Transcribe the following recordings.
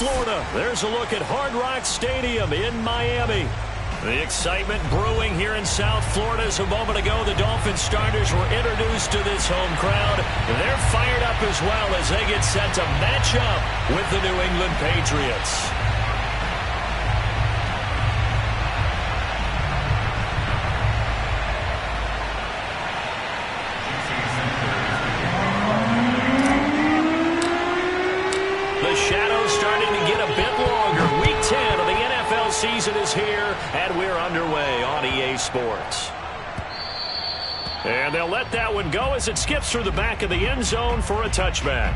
Florida. There's a look at Hard Rock Stadium in Miami. The excitement brewing here in South Florida as a moment ago the Dolphins starters were introduced to this home crowd. They're fired up as well as they get set to match up with the New England Patriots. The shadow's starting to get a bit longer. Week 10 of the NFL season is here, and we're underway on EA Sports. And they'll let that one go as it skips through the back of the end zone for a touchback.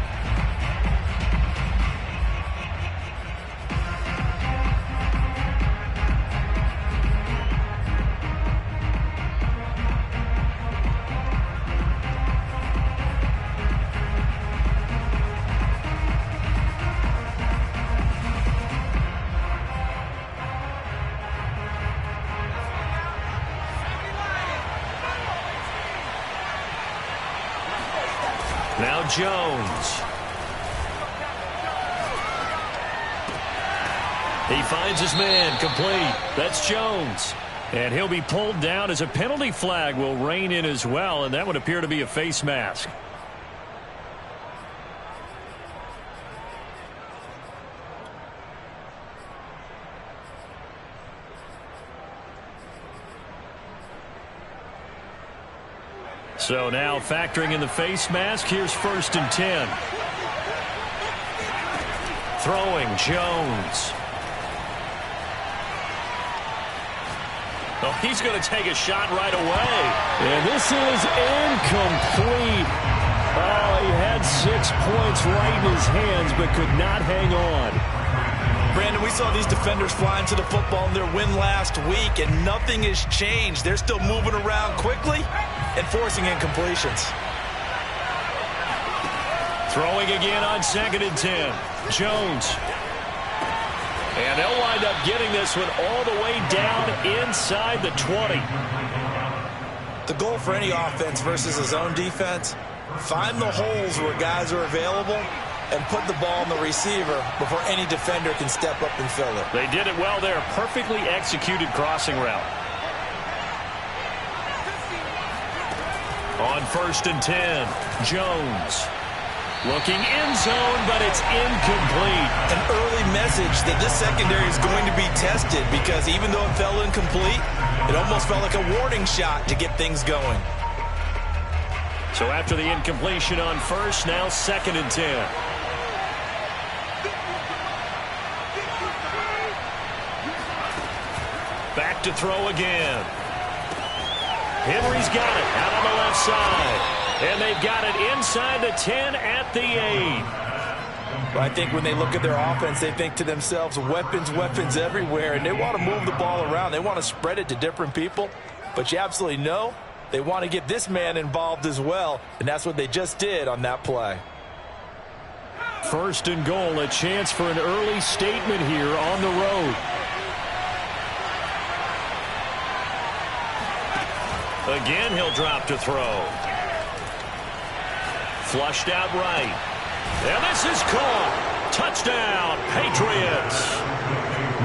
Now Jones. He finds his man, complete. That's Jones. And he'll be pulled down as a penalty flag will rein in as well, and that would appear to be a face mask. So now factoring in the face mask, here's 1st and 10. Throwing Jones. Oh, he's going to take a shot right away. And this is incomplete. Oh, he had 6 points right in his hands but could not hang on. Brandon, we saw these defenders flying to the football in their win last week, and nothing has changed. They're still moving around quickly and forcing incompletions. Throwing again on 2nd and 10. Jones. And they'll wind up getting this one all the way down inside the 20. The goal for any offense versus a zone defense, find the holes where guys are available and put the ball in the receiver before any defender can step up and fill it. They did it well there. Perfectly executed crossing route. On 1st and 10, Jones. Looking end zone, but it's incomplete. An early message that this secondary is going to be tested because even though it fell incomplete, it almost felt like a warning shot to get things going. So after the incompletion on 1st, now 2nd and 10. Back to throw again. Henry's got it out on the left side. And they've got it inside the 10 at the 8. Well, I think when they look at their offense, they think to themselves, weapons, weapons everywhere. And they want to move the ball around. They want to spread it to different people. But you absolutely know they want to get this man involved as well. And that's what they just did on that play. 1st and goal, a chance for an early statement here on the road. Again, he'll drop to throw. Flushed out right. And this is caught. Touchdown, Patriots.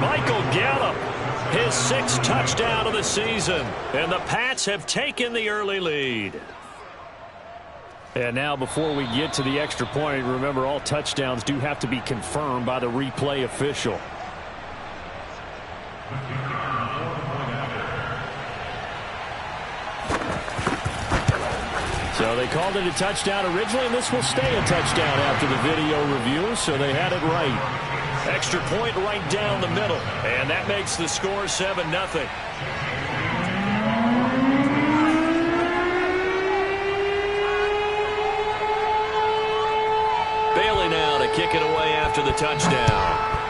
Michael Gallup, his 6th touchdown of the season. And the Pats have taken the early lead. And now before we get to the extra point, remember all touchdowns do have to be confirmed by the replay official. So they called it a touchdown originally, and this will stay a touchdown after the video review, so they had it right. Extra point right down the middle, and that makes the score 7-0. Bailey now to kick it away after the touchdown.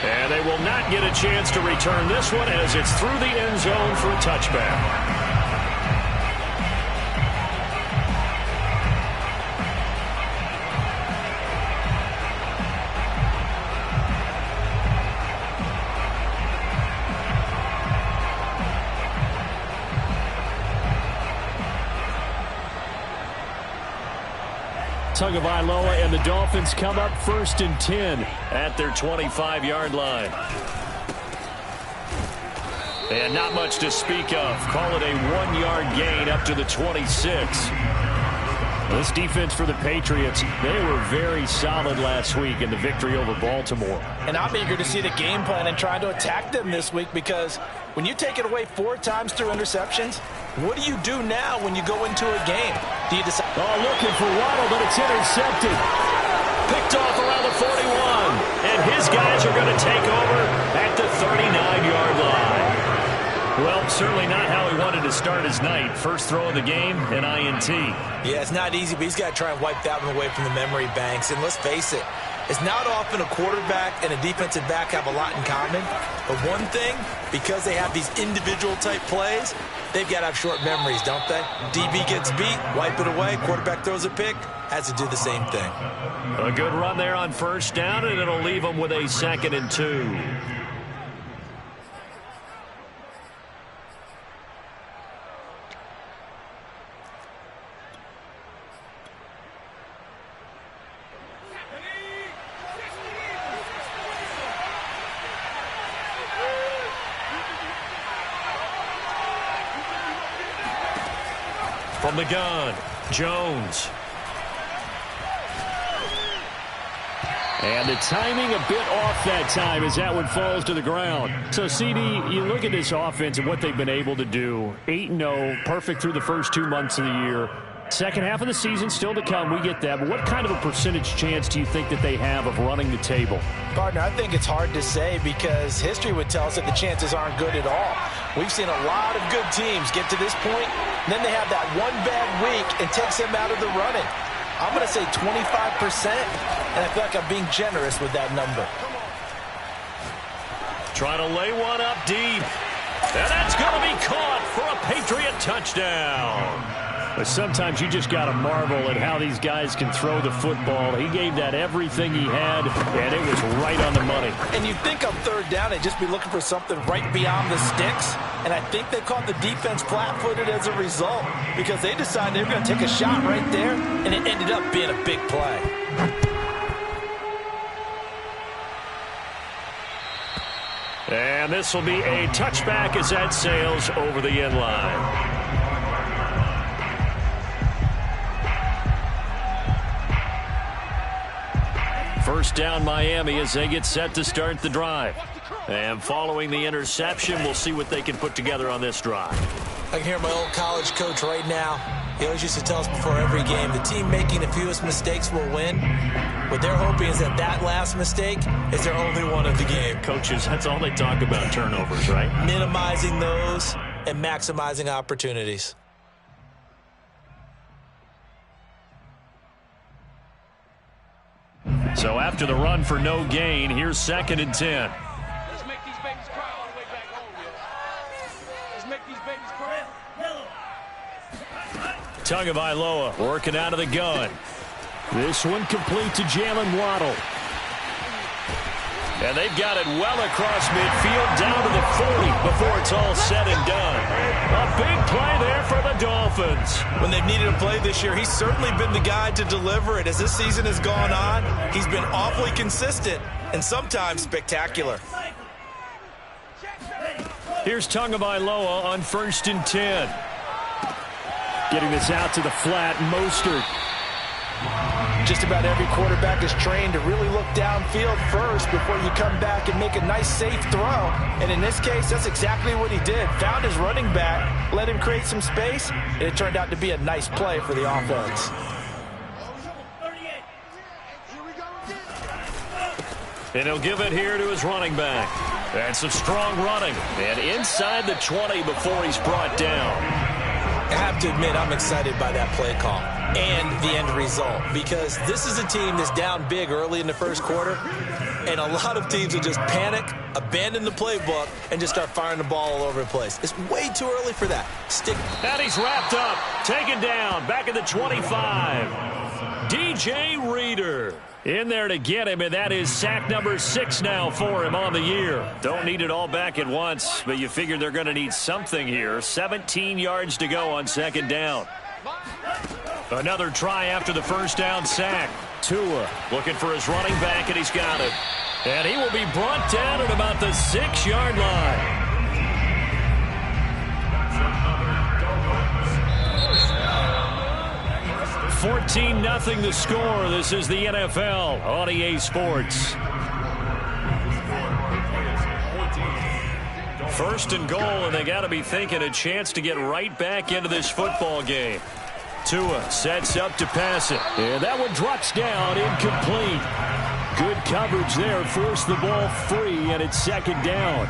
And they will not get a chance to return this one as it's through the end zone for a touchback. Tagovailoa and the Dolphins come up 1st and 10 at their 25-yard line. And not much to speak of. Call it a 1-yard gain up to the 26. This defense for the Patriots, they were very solid last week in the victory over Baltimore. And I'm eager to see the game plan and trying to attack them this week, because when you take it away 4 times through interceptions, what do you do now when you go into a game? Do you decide? Oh, looking for Waddle, but it's intercepted. Picked off around the 41. And his guys are going to take over at the 39-yard line. Well, certainly not how he wanted to start his night. First throw of the game, an INT. Yeah, it's not easy, but he's got to try and wipe that one away from the memory banks. And let's face it, it's not often a quarterback and a defensive back have a lot in common. But one thing, because they have these individual-type plays, they've got to have short memories, don't they? DB gets beat, wipe it away, quarterback throws a pick, has to do the same thing. A good run there on first down, and it'll leave them with a 2nd and 2. From the gun, Jones. And the timing a bit off that time as that one falls to the ground. So, CD, you look at this offense and what they've been able to do. 8-0, perfect through the first 2 months of the year. Second half of the season still to come, we get that. But what kind of a percentage chance do you think that they have of running the table? Partner, I think it's hard to say, because history would tell us that the chances aren't good at all. We've seen a lot of good teams get to this point, and then they have that one bad week and takes them out of the running. I'm going to say 25%, and I feel like I'm being generous with that number. Trying to lay one up deep. And that's going to be caught for a Patriot touchdown. But sometimes you just got to marvel at how these guys can throw the football. He gave that everything he had, and it was right on the money. And you think on third down, they'd just be looking for something right beyond the sticks. And I think they caught the defense flat-footed as a result, because they decided they were going to take a shot right there, and it ended up being a big play. And this will be a touchback as that sails over the end line. First down Miami as they get set to start the drive. And following the interception, we'll see what they can put together on this drive. I can hear my old college coach right now. He always used to tell us before every game, the team making the fewest mistakes will win. What they're hoping is that last mistake is their only one of the game. Coaches, that's all they talk about, turnovers, right? Minimizing those and maximizing opportunities. So after the run for no gain, here's 2nd and 10. Let's make these babies cry all the way back home, yo. Let's make these babies cry. Tagovailoa working out of the gun. This one complete to Jalen Waddle. And they've got it well across midfield down to the 40 before it's all said and done. A big play there for the Dolphins. When they've needed a play this year, he's certainly been the guy to deliver it. As this season has gone on, he's been awfully consistent and sometimes spectacular. Here's Tagovailoa on 1st and 10. Getting this out to the flat, Mostert. Just about every quarterback is trained to really look downfield first before you come back and make a nice, safe throw. And in this case, that's exactly what he did. Found his running back, let him create some space, and it turned out to be a nice play for the offense. And he'll give it here to his running back. That's some strong running. And inside the 20 before he's brought down. I have to admit, I'm excited by that play call and the end result, because this is a team that's down big early in the first quarter, and a lot of teams will just panic, abandon the playbook, and just start firing the ball all over the place. It's way too early for that. And he's wrapped up, taken down, back at the 25. DJ Reader in there to get him, and that is sack number 6 now for him on the year. Don't need it all back at once, but you figure they're going to need something here. 17 yards to go on 2nd down. Another try after the first down sack. Tua looking for his running back, and he's got it. And he will be brought down at about the 6-yard line. 14-0 the score. This is the NFL on EA Sports. First and goal, and they got to be thinking a chance to get right back into this football game. Tua sets up to pass it. And that one drops down, incomplete. Good coverage there, forced the ball free, and it's second down.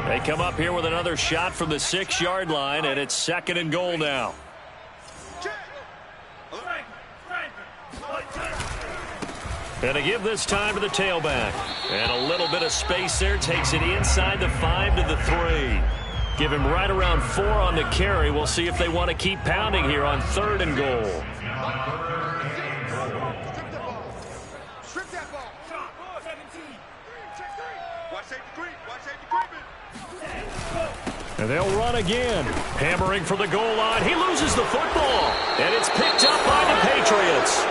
They come up here with another shot from the 6-yard line, and it's second and goal now. And to give this time to the tailback. And a little bit of space there. Takes it inside the 5 to the 3. Give him right around 4 on the carry. We'll see if they want to keep pounding here on third and goal. And they'll run again. Hammering for the goal line. He loses the football. And it's picked up by the Patriots.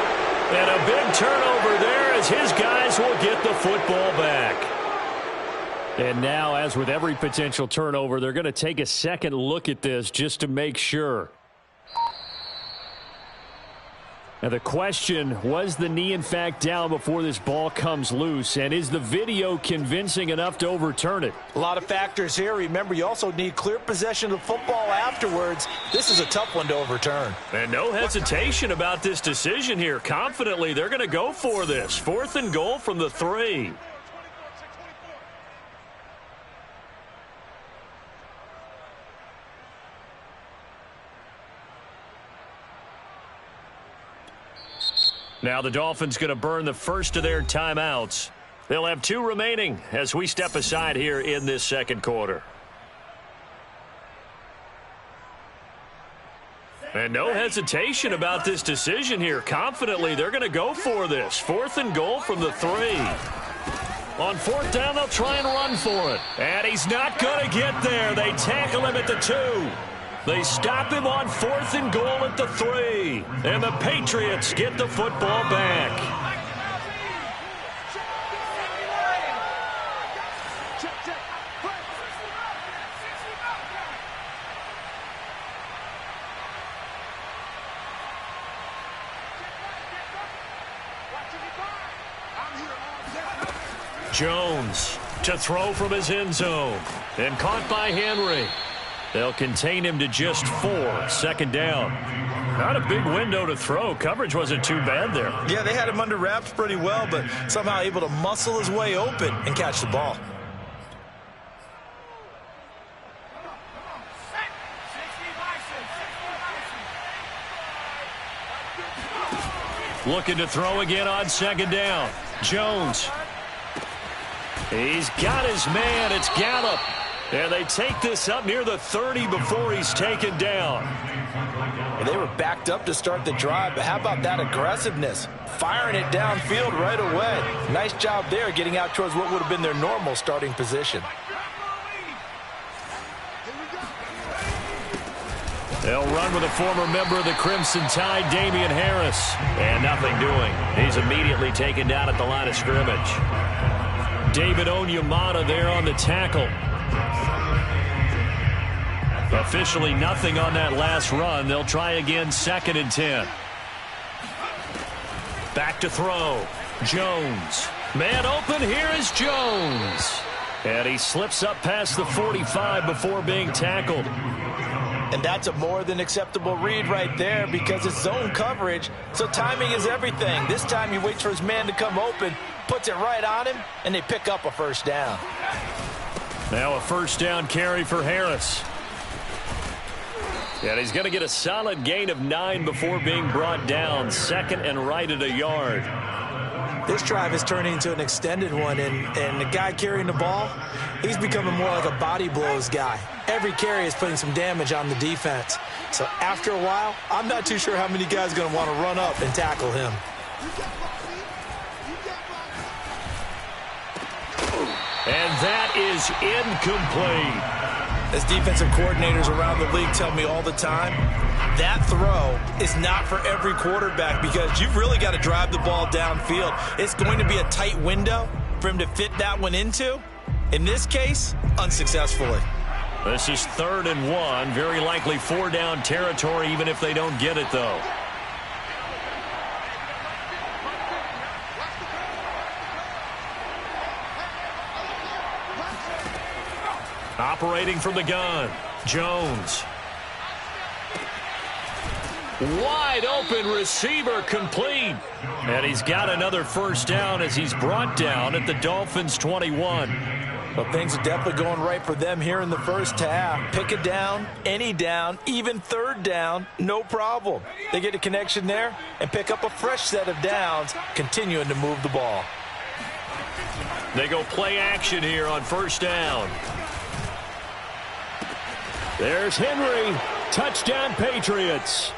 And a big turnover there as his guys will get the football back. And now, as with every potential turnover, they're going to take a second look at this just to make sure. Now the question, was the knee in fact down before this ball comes loose? And is the video convincing enough to overturn it? A lot of factors here. Remember, you also need clear possession of the football afterwards. This is a tough one to overturn. And no hesitation about this decision here. Confidently, they're going to go for this. Fourth and goal from the 3. Now the Dolphins going to burn the first of their timeouts. They'll have 2 remaining as we step aside here in this second quarter. And no hesitation about this decision here. Confidently, they're going to go for this. Fourth and goal from the 3. On fourth down, they'll try and run for it. And he's not going to get there. They tackle him at the 2. They stop him on fourth and goal at the 3. And the Patriots get the football back. Jones to throw from his end zone. And caught by Henry. They'll contain him to just 4. Second down. Not a big window to throw. Coverage wasn't too bad there. Yeah, they had him under wraps pretty well, but somehow able to muscle his way open and catch the ball. Looking to throw again on second down. Jones. He's got his man. It's Gallup. And they take this up near the 30 before he's taken down. And they were backed up to start the drive, but how about that aggressiveness? Firing it downfield right away. Nice job there getting out towards what would have been their normal starting position. They'll run with a former member of the Crimson Tide, Damian Harris. And nothing doing. He's immediately taken down at the line of scrimmage. David Onyemata there on the tackle. Officially nothing on that last run. They'll try again, second and 10. Back to throw. Jones. Man open, here is Jones. And he slips up past the 45 before being tackled. And that's a more than acceptable read right there because it's zone coverage, so timing is everything. This time he waits for his man to come open, puts it right on him, and they pick up a first down. Now a first down carry for Harris. And he's going to get a solid gain of 9 before being brought down. Second and right at a yard. This drive is turning into an extended one, and the guy carrying the ball, he's becoming more like a body blows guy. Every carry is putting some damage on the defense. So after a while, I'm not too sure how many guys are going to want to run up and tackle him. And that is incomplete. As defensive coordinators around the league tell me all the time, that throw is not for every quarterback because you've really got to drive the ball downfield. It's going to be a tight window for him to fit that one into. In this case, unsuccessfully. This is 3rd and 1. Very likely 4-down territory, even if they don't get it, though. Operating from the gun, Jones. Wide open receiver complete. And he's got another 1st down as he's brought down at the Dolphins' 21. Well, things are definitely going right for them here in the first half. Pick a down, any down, even 3rd down, no problem. They get a connection there and pick up a fresh set of downs, continuing to move the ball. They go play action here on 1st down. There's Henry. Touchdown, Patriots.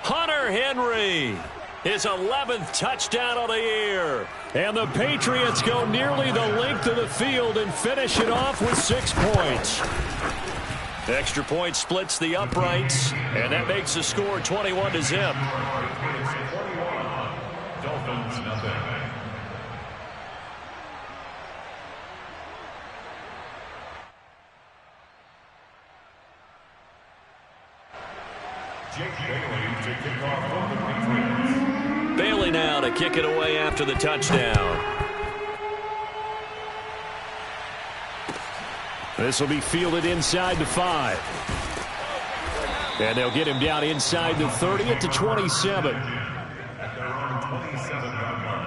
Hunter Henry. His 11th touchdown of the year. And the Patriots go nearly the length of the field and finish it off with 6 points. Extra point splits the uprights, and that makes the score 21-0. Dolphins nothing. Jake Bailey to kick off for the Patriots. Bailey now to kick it away after the touchdown. This will be fielded inside the 5. And they'll get him down inside the 30 at the 27. At their own 27-yard line.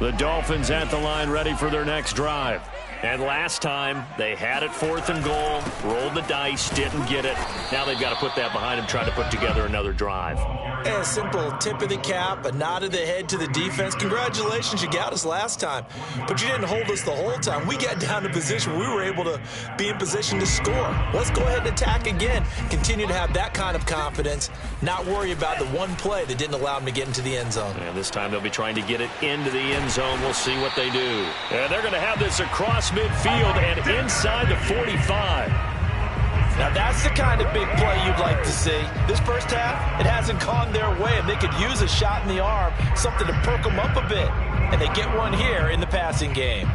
The Dolphins at the line ready for their next drive. And last time, they had it 4th and goal, rolled the dice, didn't get it. Now they've got to put that behind them, try to put together another drive. And a simple tip of the cap, a nod of the head to the defense. Congratulations, you got us last time. But you didn't hold us the whole time. We got down to position where we were able to be in position to score. Let's go ahead and attack again. Continue to have that kind of confidence, not worry about the one play that didn't allow them to get into the end zone. And this time they'll be trying to get it into the end zone. We'll see what they do. And they're going to have this across midfield and inside the 45. Now that's the kind of big play you'd like to see. This first half, it hasn't gone their way, and they could use a shot in the arm, something to perk them up a bit. And they get one here in the passing game.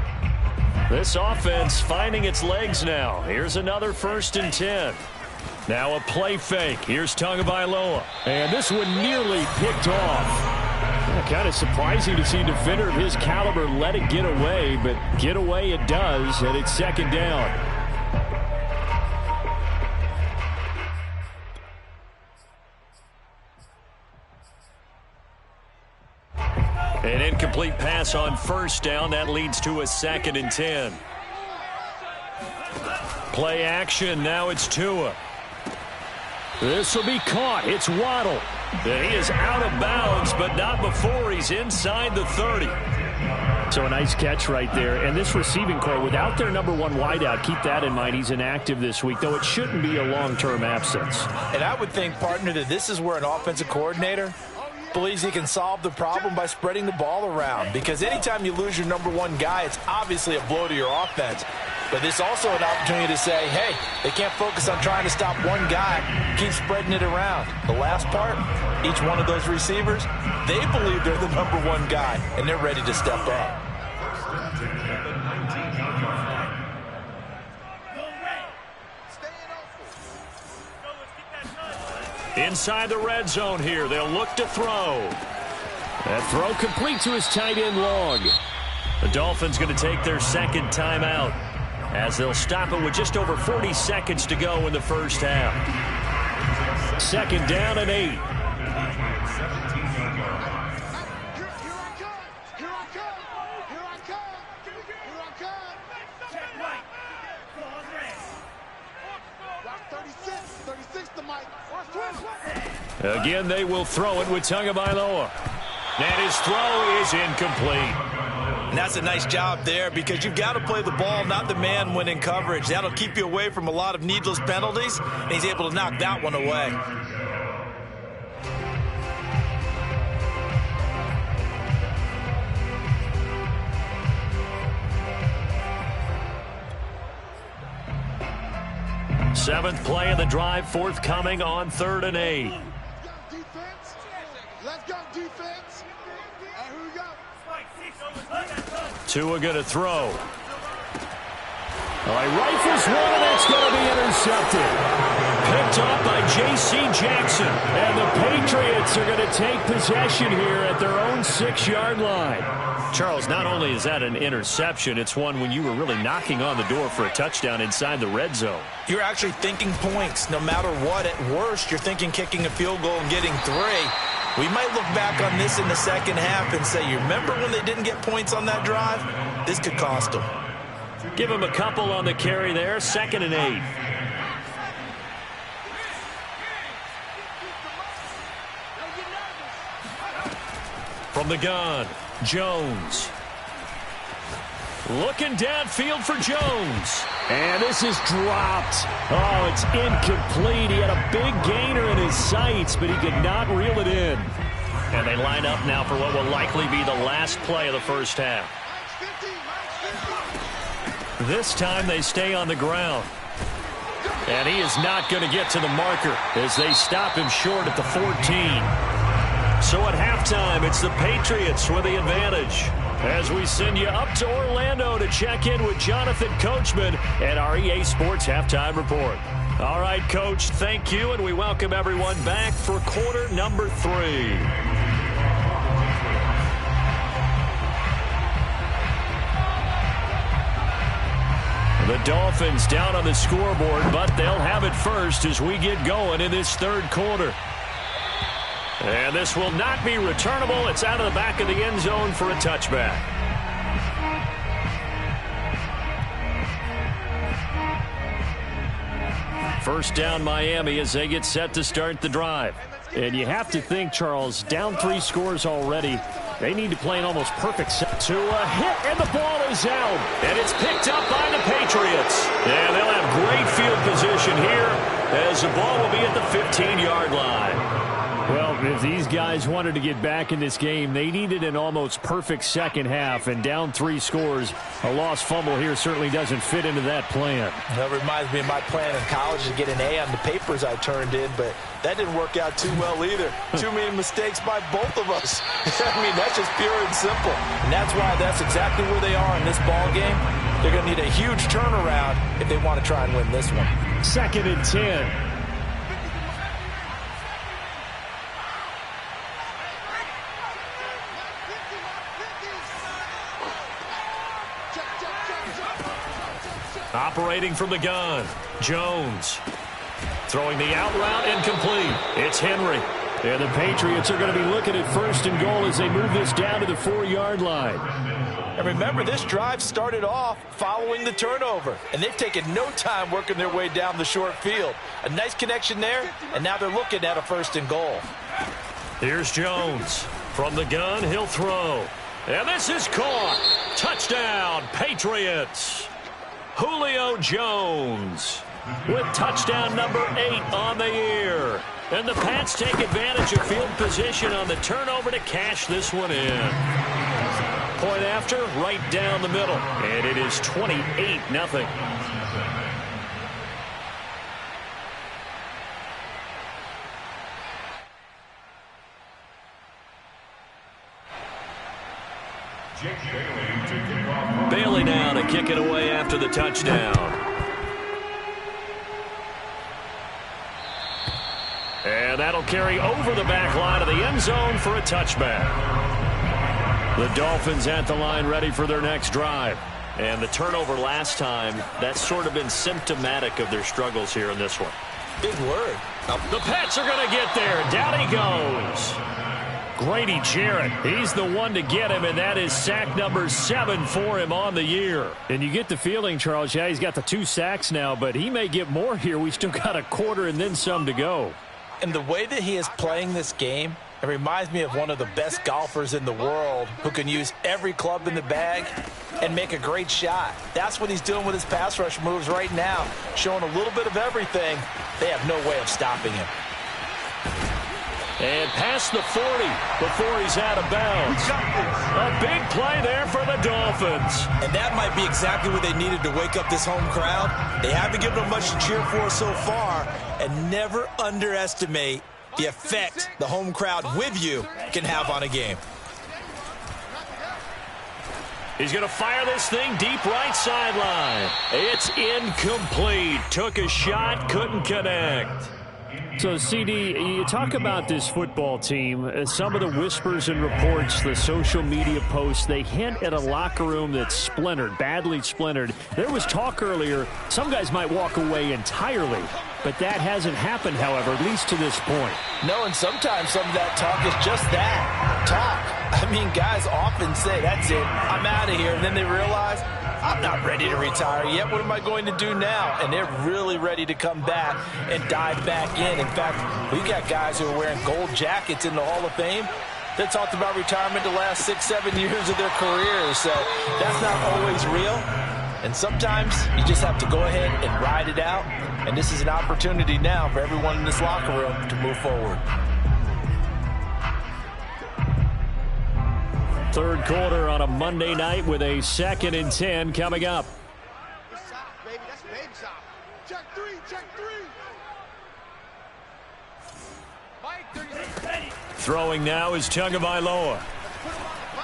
This offense finding its legs now. Here's another 1st and 10. Now a play fake. Here's Tagovailoa. And this one nearly picked off. Kind of surprising to see a defender of his caliber let it get away, but get away it does, and it's 2nd down. An incomplete pass on 1st down. That leads to a 2nd and 10. Play action. Now it's Tua. This will be caught. It's Waddle. And he is out of bounds, but not before he's inside the 30. So a nice catch right there. And this receiving core, without their number 1 wideout, keep that in mind. He's inactive this week, though it shouldn't be a long-term absence. And I would think, partner, that this is where an offensive coordinator believes he can solve the problem by spreading the ball around. Because anytime you lose your number 1 guy, it's obviously a blow to your offense. But this is also an opportunity to say, hey, they can't focus on trying to stop one guy. Keep spreading it around. The last part, each one of those receivers, they believe they're the number 1 guy, and they're ready to step up. Inside the red zone here, they'll look to throw. That throw complete to his tight end Long. The Dolphins going to take their 2nd timeout as they'll stop it with just over 40 seconds to go in the first half. 2nd down and 8. Again, they will throw it with Tagovailoa. And his throw is incomplete. And that's a nice job there because you've got to play the ball, not the man when in coverage. That'll keep you away from a lot of needless penalties, and he's able to knock that one away. Seventh play of the drive, forthcoming on 3rd and 8. Let's go, defense. Here we go. Tua going to throw. He rifles one, and that's going to be intercepted. Picked off by J.C. Jackson. And the Patriots are going to take possession here at their own 6-yard line. Charles, not only is that an interception, it's one when you were really knocking on the door for a touchdown inside the red zone. You're actually thinking points. No matter what, at worst, you're thinking kicking a field goal and getting 3. We might look back on this in the second half and say, you remember when they didn't get points on that drive? This could cost them. Give him a couple on the carry there, 2nd and 8. From the gun, Jones. Looking downfield for Jones. And this is dropped. Oh, it's incomplete. He had a big gainer in his sights, but he could not reel it in. And they line up now for what will likely be the last play of the first half. This time they stay on the ground. And he is not going to get to the marker as they stop him short at the 14. So at halftime, it's the Patriots with the advantage. As we send you up to Orlando to check in with Jonathan Coachman at our EA Sports Halftime Report. All right, Coach, thank you, and we welcome everyone back for quarter number 3. The Dolphins down on the scoreboard, but they'll have it first as we get going in this 3rd quarter. And this will not be returnable. It's out of the back of the end zone for a touchback. First down Miami as they get set to start the drive. And you have to think, Charles, down 3 scores already. They need to play an almost perfect set. To a hit, and the ball is out. And it's picked up by the Patriots. And they'll have great field position here as the ball will be at the 15-yard line. Well, if these guys wanted to get back in this game, they needed an almost perfect second half, and down 3 scores. A lost fumble here certainly doesn't fit into that plan. That reminds me of my plan in college to get an A on the papers I turned in, but that didn't work out too well either. Too many mistakes by both of us. I mean, that's just pure and simple. And that's why that's exactly where they are in this ball game. They're going to need a huge turnaround if they want to try and win this one. 2nd and 10. Operating from the gun, Jones. Throwing the out route, incomplete. It's Henry. And the Patriots are going to be looking at 1st and goal as they move this down to the 4-yard line. And remember, this drive started off following the turnover. And they've taken no time working their way down the short field. A nice connection there, and now they're looking at a 1st and goal. Here's Jones. From the gun, he'll throw. And this is caught. Touchdown, Patriots. Julio Jones with touchdown number 8 on the year. And the Pats take advantage of field position on the turnover to cash this one in. Point after, right down the middle. And it is 28-0. Bailey now to kick it away after the touchdown. And that'll carry over the back line of the end zone for a touchback. The Dolphins at the line ready for their next drive. And the turnover last time, that's sort of been symptomatic of their struggles here in this one. Big word. The Pats are going to get there. Down he goes. Grady Jarrett, he's the one to get him, and that is sack number 7 for him on the year. And you get the feeling, Charles, yeah, he's got the 2 sacks now, but he may get more here. We still got a quarter and then some to go. And the way that he is playing this game, It reminds me of one of the best golfers in the world who can use every club in the bag and make a great shot. That's what he's doing with his pass rush moves right now, showing a little bit of everything. They have no way of stopping him. And past the 40 before he's out of bounds. A big play there for the Dolphins. And that might be exactly what they needed to wake up this home crowd. They haven't given them much to cheer for so far, and never underestimate the effect the home crowd with you can have on a game. He's going to fire this thing deep right sideline. It's incomplete. Took a shot, couldn't connect. So, CD, you talk about this football team. Some of the whispers and reports, the social media posts, they hint at a locker room that's splintered, badly splintered. There was talk earlier, some guys might walk away entirely. But that hasn't happened, however, at least to this point. No, and sometimes some of that talk is just that, talk. I mean, guys often say, that's it, I'm out of here. And then they realize, I'm not ready to retire yet. What am I going to do now? And they're really ready to come back and dive back in. In fact, we got guys who are wearing gold jackets in the Hall of Fame that talked about retirement the last 6-7 years of their careers. So that's not always real. And sometimes you just have to go ahead and ride it out. And this is an opportunity now for everyone in this locker room to move forward. Third quarter on a Monday night with a 2nd and 10 coming up. Throwing now is Tagovailoa.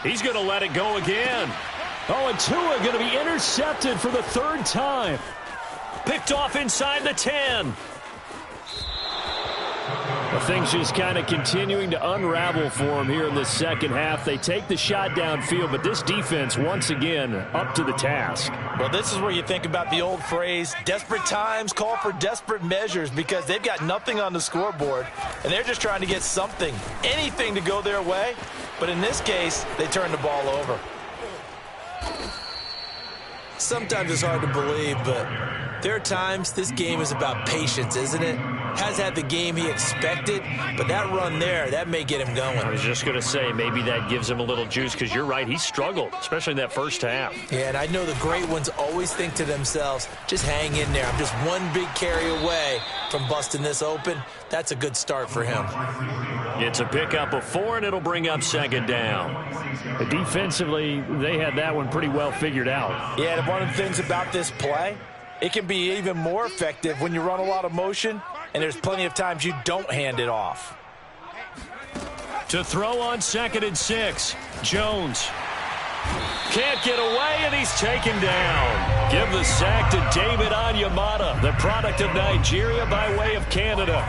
He's going to let it go again. Oh, and Tua going to be intercepted for the 3rd time. Picked off inside the 10. Well, things just kind of continuing to unravel for them here in the second half. They take the shot downfield, but this defense, once again, up to the task. Well, this is where you think about the old phrase, desperate times call for desperate measures, because they've got nothing on the scoreboard, and they're just trying to get something, anything to go their way. But in this case, they turn the ball over. Sometimes it's hard to believe, but there are times this game is about patience, isn't it? Has had the game he expected, but that run there, that may get him going. I was just going to say, maybe that gives him a little juice, because you're right, he struggled, especially in that first half. Yeah, and I know the great ones always think to themselves, just hang in there. I'm just one big carry away from busting this open. That's a good start for him. It's a pickup of 4, and it'll bring up 2nd down. Defensively, they had that one pretty well figured out. Yeah, and one of the things about this play, it can be even more effective when you run a lot of motion, and there's plenty of times you don't hand it off. To throw on 2nd and 6, Jones. Can't get away, and he's taken down. Give the sack to David Onyemata, the product of Nigeria by way of Canada.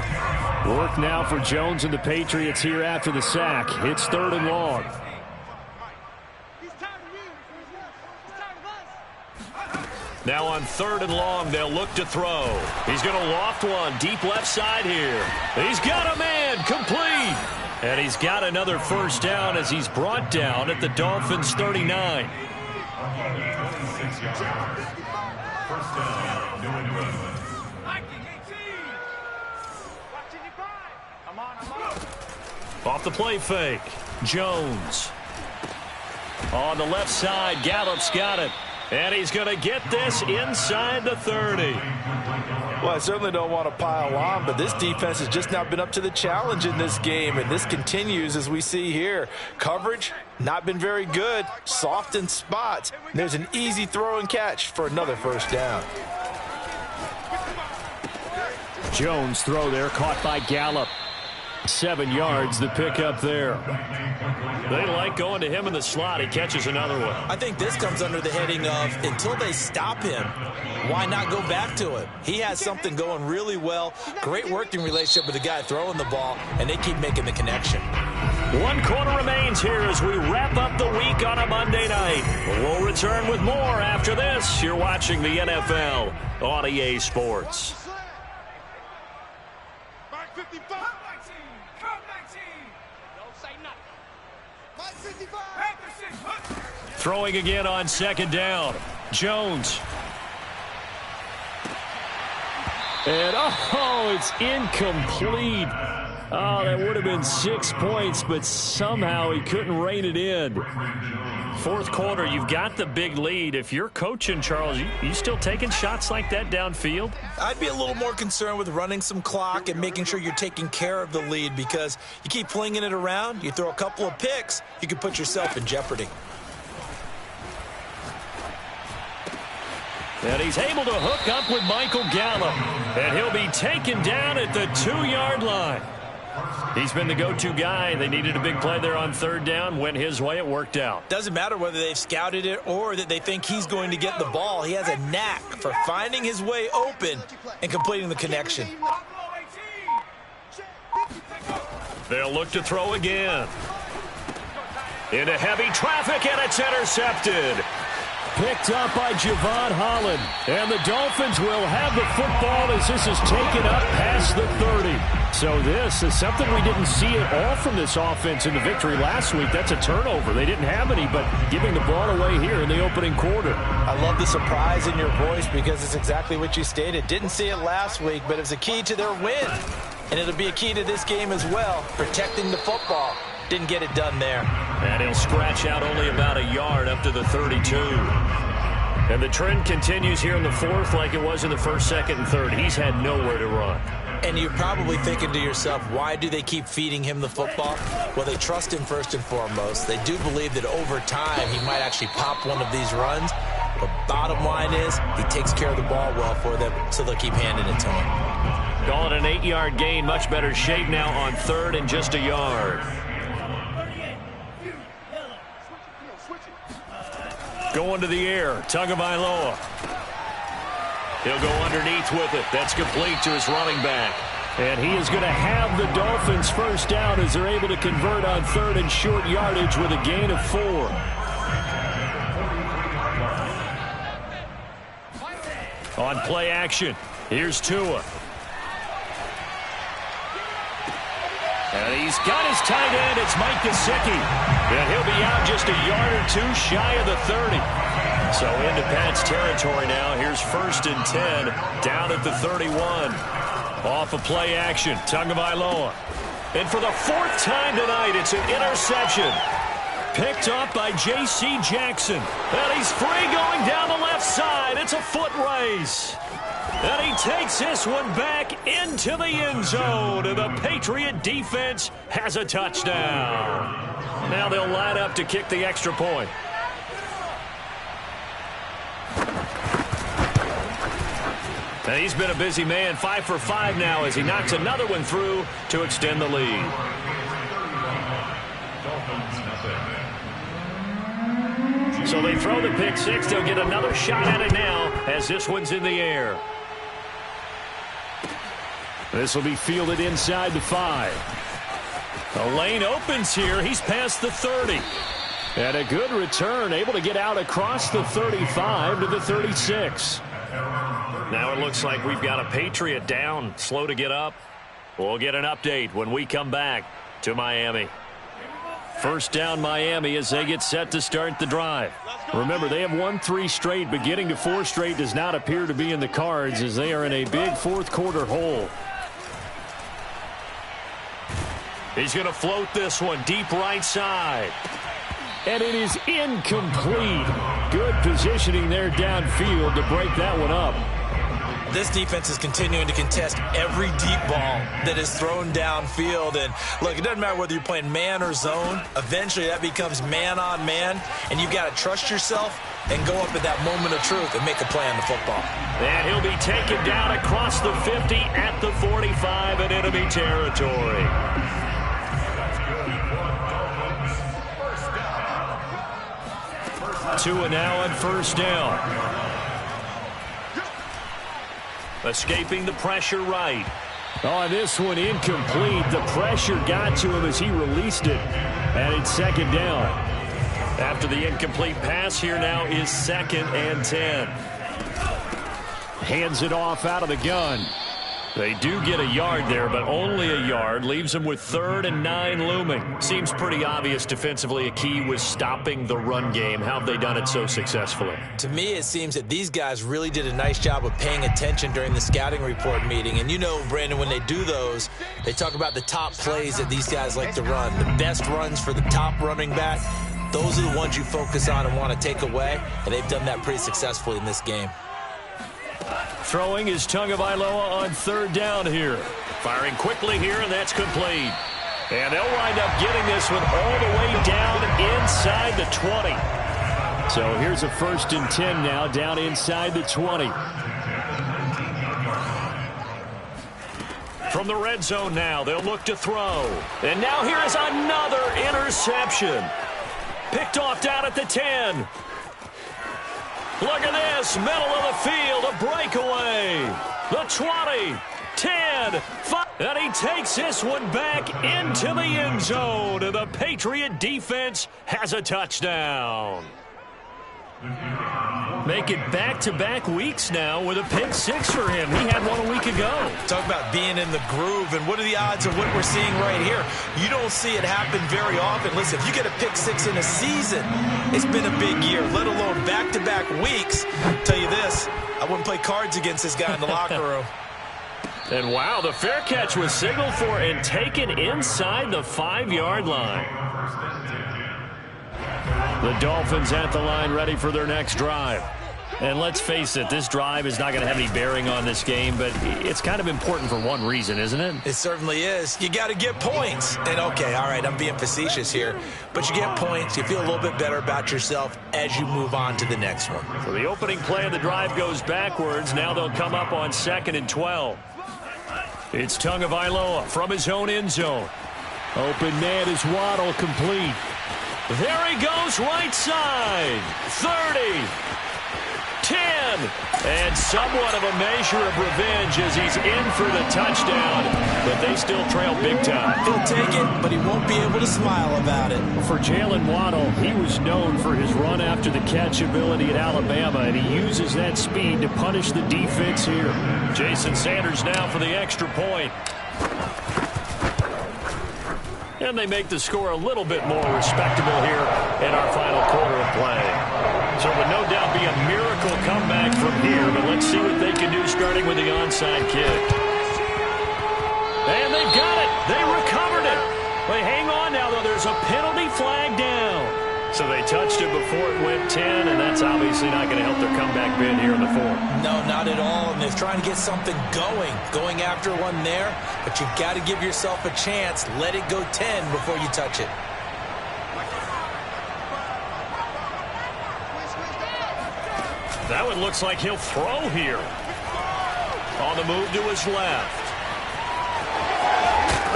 Work now for Jones and the Patriots here after the sack. It's 3rd and long. Now on 3rd and long, they'll look to throw. He's going to loft one deep left side here. He's got a man, complete. And he's got another 1st down as he's brought down at the Dolphins' 39. 6 yards. 1st down, New England. Off the play fake, Jones. On the left side, Gallup's got it. And he's going to get this inside the 30. Well, I certainly don't want to pile on, but this defense has just not been up to the challenge in this game, and this continues as we see here. Coverage, not been very good, soft in spots. There's an easy throw and catch for another 1st down. Jones throw there, caught by Gallup. 7 yards, the pickup there. They like going to him in the slot. He catches another one. I think this comes under the heading of, until they stop him, why not go back to it? He has something going really well, great working relationship with the guy throwing the ball, and they keep making the connection. 1 quarter remains here as we wrap up the week on a Monday night. We'll return with more after this. You're watching the NFL on EA Sports. Throwing again on 2nd down. Jones. And, oh, it's incomplete. Oh, that would have been 6 points, but somehow he couldn't rein it in. Fourth quarter, you've got the big lead. If you're coaching, Charles, you still taking shots like that downfield? I'd be a little more concerned with running some clock and making sure you're taking care of the lead, because you keep flinging it around, you throw a couple of picks, you could put yourself in jeopardy. And he's able to hook up with Michael Gallup. And he'll be taken down at the 2-yard line. He's been the go-to guy. They needed a big play there on third down. Went his way. It worked out. Doesn't matter whether they've scouted it or that they think he's going to get the ball. He has a knack for finding his way open and completing the connection. They'll look to throw again. Into heavy traffic, and it's intercepted. Picked up by Javon Holland. And the Dolphins will have the football as this is taken up past the 30. So this is something we didn't see at all from this offense in the victory last week. That's a turnover. They didn't have any, but giving the ball away here in the opening quarter. I love the surprise in your voice, because it's exactly what you stated. Didn't see it last week, but it's a key to their win. And it'll be a key to this game as well, protecting the football. Didn't get it done there. And he'll scratch out only about a yard up to the 32. And the trend continues here in the fourth like it was in the first, second, and third. He's had nowhere to run. And you're probably thinking to yourself, why do they keep feeding him the football? Well, they trust him first and foremost. They do believe that over time he might actually pop one of these runs. The bottom line is he takes care of the ball well for them, so they'll keep handing it to him. Call it an 8-yard gain. Much better shape now on third and just a yard. Going to the air, Tagovailoa. He'll go underneath with it. That's complete to his running back. And he is going to have the Dolphins first down as they're able to convert on third and short yardage with a gain of 4. On play action, here's Tua. And he's got his tight end. It's Mike Gesicki. And he'll be out just a yard or two shy of the 30. So into Pat's territory now. Here's 1st and 10 down at the 31. Off of play action, Tagovailoa. And for the 4th time tonight, it's an interception. Picked up by J.C. Jackson. And he's free going down the left side. It's a foot race. And he takes this one back into the end zone. And the Patriot defense has a touchdown. Now they'll line up to kick the extra point. And he's been a busy man, 5 for 5 now as he knocks another one through to extend the lead. So they throw the pick six. They'll get another shot at it now as this one's in the air. This will be fielded inside the 5. The lane opens here. He's past the 30. And a good return, able to get out across the 35 to the 36. Now it looks like we've got a Patriot down, slow to get up. We'll get an update when we come back to Miami. First down Miami as they get set to start the drive. Remember, they have won 3 straight, but getting to 4 straight does not appear to be in the cards as they are in a big fourth quarter hole. He's going to float this one deep right side. And it is incomplete. Good positioning there downfield to break that one up. This defense is continuing to contest every deep ball that is thrown downfield. And look, it doesn't matter whether you're playing man or zone. Eventually that becomes man on man. And you've got to trust yourself and go up at that moment of truth and make a play on the football. And he'll be taken down across the 50 at the 45 in enemy territory. Tua now on first down. Escaping the pressure right. On this one, incomplete. The pressure got to him as he released it. And it's second down. After the incomplete pass, here now is 2nd and 10. Hands it off out of the gun. They do get a yard there, but only a yard. Leaves them with 3rd and 9 looming. Seems pretty obvious defensively a key was stopping the run game. How have they done it so successfully? To me, it seems that these guys really did a nice job of paying attention during the scouting report meeting. And you know, Brandon, when they do those, they talk about the top plays that these guys like to run. The best runs for the top running back, those are the ones you focus on and want to take away. And they've done that pretty successfully in this game. Throwing is Tagovailoa on 3rd down here. Firing quickly here, and that's complete. And they'll wind up getting this one all the way down inside the 20. So here's a 1st and 10 now, down inside the 20. From the red zone now, they'll look to throw. And now here is another interception. Picked off down at the 10. Look at this, middle of the field, a breakaway. The 20, 10, 5. And he takes this one back into the end zone. And the Patriot defense has a touchdown. Make it back-to-back weeks now with a pick 6 for him. He had one a week ago. Talk about being in the groove, and what are the odds of what we're seeing right here? You don't see it happen very often. Listen, if you get a pick 6 in a season, it's been a big year, let alone back-to-back weeks. I'll tell you this, I wouldn't play cards against this guy in the locker room. And wow, the fair catch was signaled for and taken inside the 5-yard line. The Dolphins at the line, ready for their next drive. And let's face it, this drive is not going to have any bearing on this game, but it's kind of important for one reason, isn't it? It certainly is. You got to get points. And okay, all right, I'm being facetious here, but you get points. You feel a little bit better about yourself as you move on to the next one. So the opening play of the drive goes backwards. Now they'll come up on 2nd and 12. It's Tagovailoa from his own end zone. Open man is Waddle, complete. There he goes, right side. 30. 10, and somewhat of a measure of revenge as he's in for the touchdown, but they still trail big time. He'll take it, but he won't be able to smile about it. For Jalen Waddle, he was known for his run after the catch ability at Alabama, and he uses that speed to punish the defense here. Jason Sanders now for the extra point. And they make the score a little bit more respectable here in our final quarter of play. So it would no doubt be a miracle comeback from here, but let's see what they can do starting with the onside kick. And they've got it. They recovered it. They hang on now, though. There's a penalty flag down. So they touched it before it went 10, and that's obviously not going to help their comeback bid here in the 4th. No, not at all, and they're trying to get something going after one there, but you've got to give yourself a chance. Let it go 10 before you touch it. That one looks like he'll throw here. On the move to his left.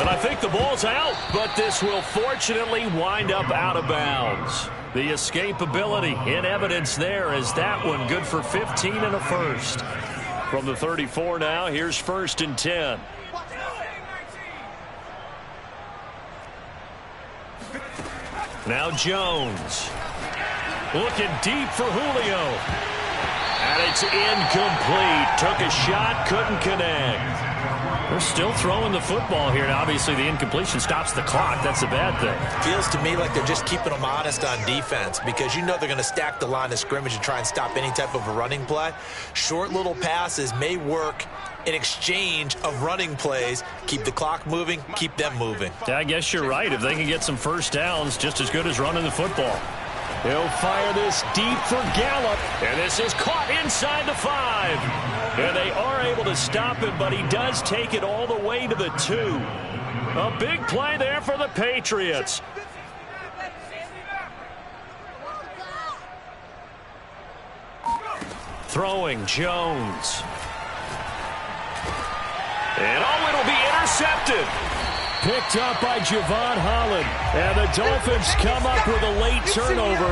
And I think the ball's out, but this will fortunately wind up out of bounds. The escapability in evidence there as that one good for 15 and a first. From the 34 now, here's 1st and 10. Now Jones. Looking deep for Julio. And it's incomplete. Took a shot, couldn't connect. They're still throwing the football here. And obviously, the incompletion stops the clock. That's a bad thing. Feels to me like they're just keeping them honest on defense because you know they're going to stack the line of scrimmage and try and stop any type of a running play. Short little passes may work in exchange of running plays. Keep the clock moving, keep them moving. Yeah, I guess you're right. If they can get some first downs, just as good as running the football. He'll fire this deep for Gallup. And this is caught inside the 5. And they are able to stop him, but he does take it all the way to the 2. A big play there for the Patriots. Throwing Jones. And it'll be intercepted. Picked up by Javon Holland. And the Dolphins come up with a late turnover.